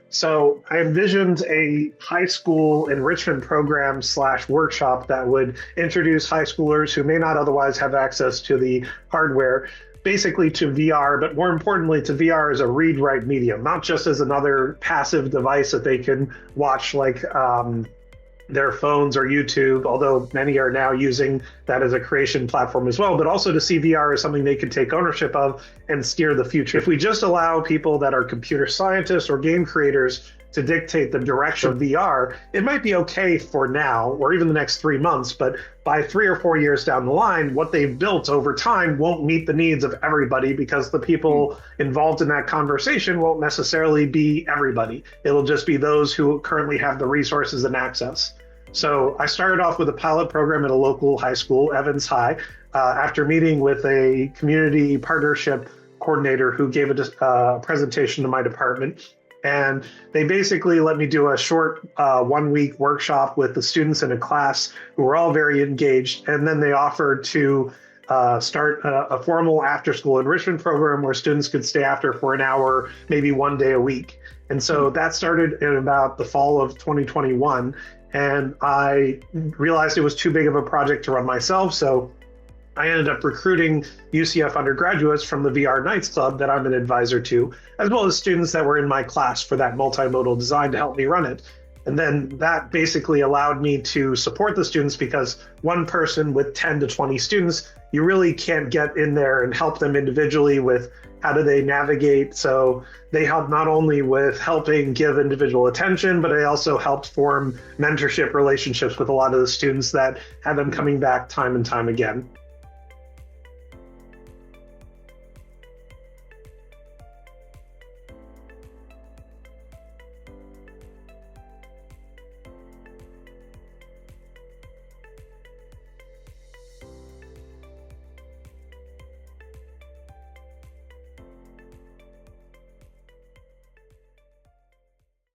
So I envisioned a high school enrichment program / workshop that would introduce high schoolers who may not otherwise have access to the hardware, basically to VR, but more importantly to VR as a read-write medium, not just as another passive device that they can watch like their phones or YouTube, although many are now using that as a creation platform as well, but also to see VR as something they can take ownership of and steer the future. If we just allow people that are computer scientists or game creators to dictate the direction of VR, it might be okay for now or even the next 3 months, but by 3 or 4 years down the line, what they've built over time won't meet the needs of everybody because the people involved in that conversation won't necessarily be everybody. It'll just be those who currently have the resources and access. So I started off with a pilot program at a local high school, Evans High, after meeting with a community partnership coordinator who gave a presentation to my department. And they basically let me do a short 1-week workshop with the students in a class who were all very engaged. And then they offered to start a formal after-school enrichment program where students could stay after for an hour, maybe 1 day a week. And so that started in about the fall of 2021. And I realized it was too big of a project to run myself. So I ended up recruiting UCF undergraduates from the VR Nights Club that I'm an advisor to, as well as students that were in my class for that multimodal design to help me run it. And then that basically allowed me to support the students because one person with 10 to 20 students, you really can't get in there and help them individually with how do they navigate. So they help not only with helping give individual attention, but they also helped form mentorship relationships with a lot of the students that had them coming back time and time again.